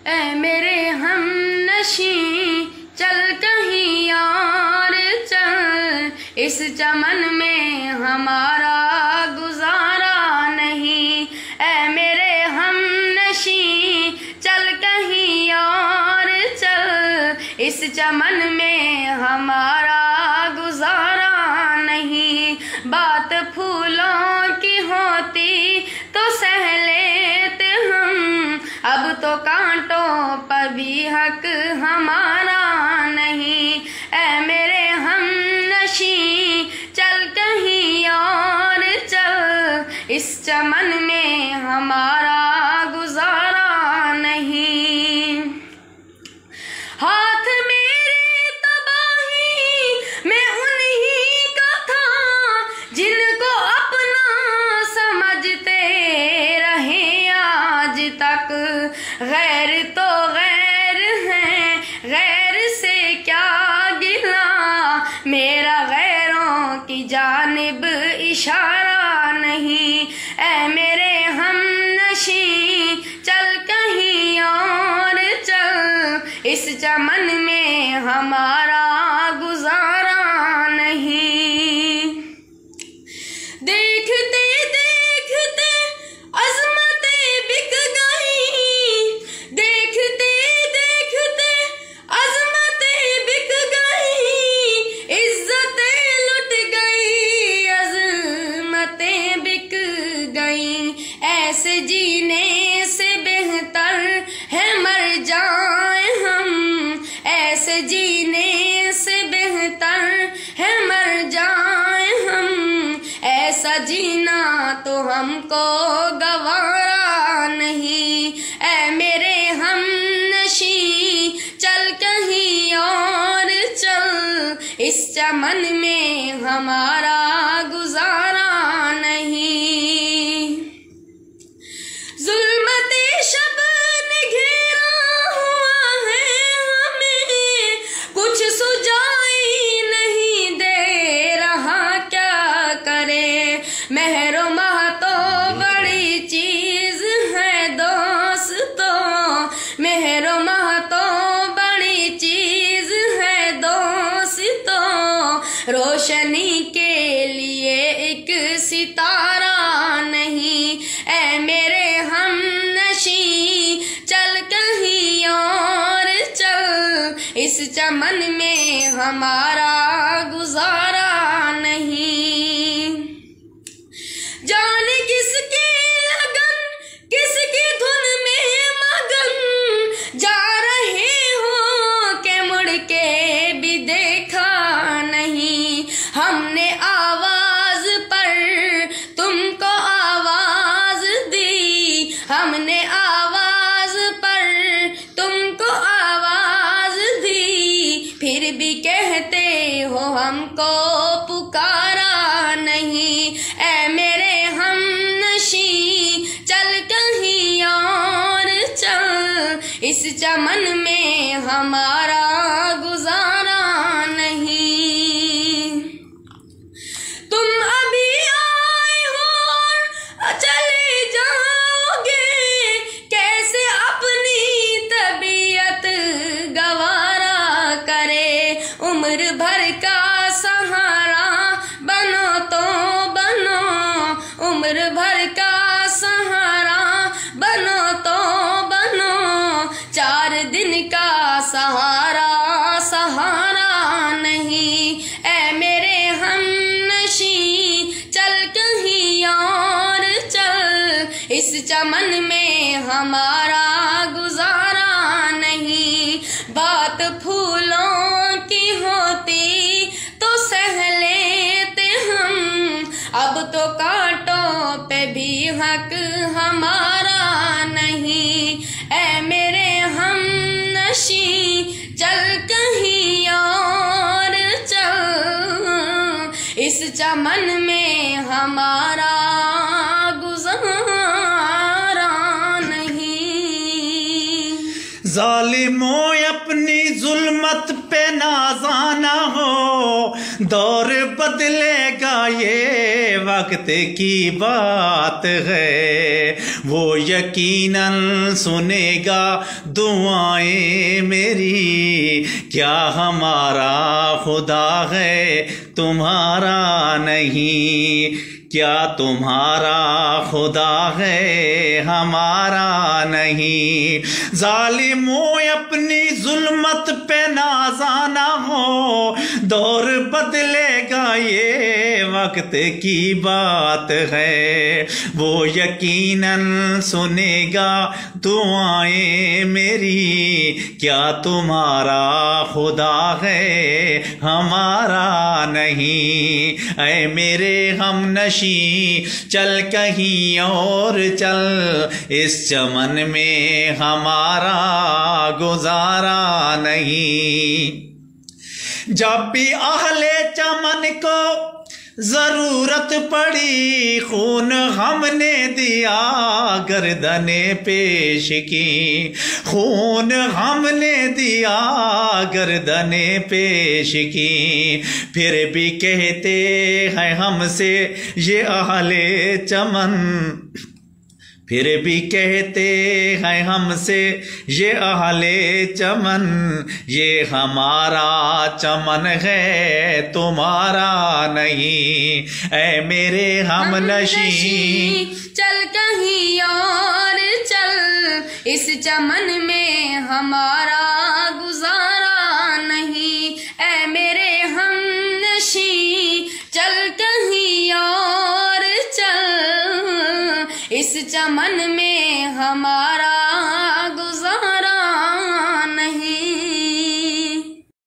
ऐ मेरे हमनशी चल कहीं और चल, इस चमन में हमारा गुजारा नहीं। ऐ मेरे हमनशी चल कहीं और चल, इस चमन में हमारा गुजारा नहीं। बात फूलों की होती तो सह लेते हम, अब तो कांटों पर भी हक हमारा नहीं। ऐ मेरे हमनशी चल कहीं और चल, इस चमन में हमारा गुजारा नहीं। हाथ मेरी तबाही में उन्हीं का था, जिनको अपना समझते रहे आज तक। गैर तो गैर है, गैर से क्या गिला, मेरा गैरों की जानिब इशारा नहीं। ऐ मेरे हमनशी चल कहीं और चल, इस चमन में हमारा गुजारा नहीं। देखते देखते अज़मतें बिक गई, देखते देखते अज़मतें बिक गई, इज्जतें लुट गई, अज़मतें बिक गई। ऐसे जीने से बेहतर है मर जाए हम, ऐसे जीने से बेहतर है मर जाए हम। ऐसा जीना तो हमको गवारा नहीं। ऐ मेरे हमनशी चल कहीं और चल, इस चमन में हमारा गुजारा नहीं। जुल्मते शब ने घेरा हुआ है हमें, कुछ सुझाई नहीं दे रहा क्या करे। महरो मह तो बड़ी चीज है दोस्तों, महरो मह तो बड़ी चीज है दोस्तों। रोशनी के लिए एक सितारा नहीं। ऐ मेरे हमनशी चल कहीं और चल, इस चमन में हमारा गुजारा नहीं। जाने किसकी लगन किसकी धुन में मगन, जा रहे हो के मुड़ के भी देखा नहीं। हमने आवाज पर तुमको आवाज दी, हमने आवाज पर तुमको आवाज दी, फिर भी कहते हो हमको पुकारा नहीं। ऐ मेरे हमनशी चल कहीं और चल, इस चमन में हमारा गुजारा नहीं। तुम अभी आए हो और चले जाओगे, कैसे अपनी तबीयत गवारा करे। उम्र भर का सहारा बनो तो बनो, उम्र भर का सहारा बनो तो बनो। 4 दिन का सहारा सहारा नहीं। ऐ मेरे हमनशी चल कहीं और चल, इस चमन में हमारा गुजारा नहीं। बात फूलों की होती तो सह लेते हम, अब तो कांटों पे भी हक हमारा नहीं। ऐ मेरे हमनशी चल कहीं और चल, इस चमन में हमारा गुजारा नहीं। जालिमों अपनी जुल्मत पे नाज़ाना हो, दौर बदलेगा ये वक्त की बात है। वो यकीनन सुनेगा दुआएं मेरी, क्या हमारा खुदा है तुम्हारा नहीं, क्या तुम्हारा खुदा है हमारा नहीं। जालिमों अपनी जुल्मत पे नाज़ाना हो, दौर बदलेगा ये वक्त की बात है। वो यकीनन सुनेगा दुआएं मेरी, क्या तुम्हारा खुदा है हमारा नहीं। ऐ मेरे हमनशी चल कहीं और चल, इस चमन में हमारा गुजारा नहीं। जब भी अहले चमन को जरूरत पड़ी, खून हमने दिया गर्दने पेश की, खून हमने दिया गर्दने पेश की। फिर भी कहते हैं हमसे ये अहले चमन, फिर भी कहते हैं हमसे ये अहले चमन, ये हमारा चमन है तुम्हारा नहीं। ऐ मेरे हमनशी चल कहीं और चल, इस चमन में हमारा गुजारा नहीं। ऐ मेरे हमनशी चल कहीं और चल, इस चमन में हमारा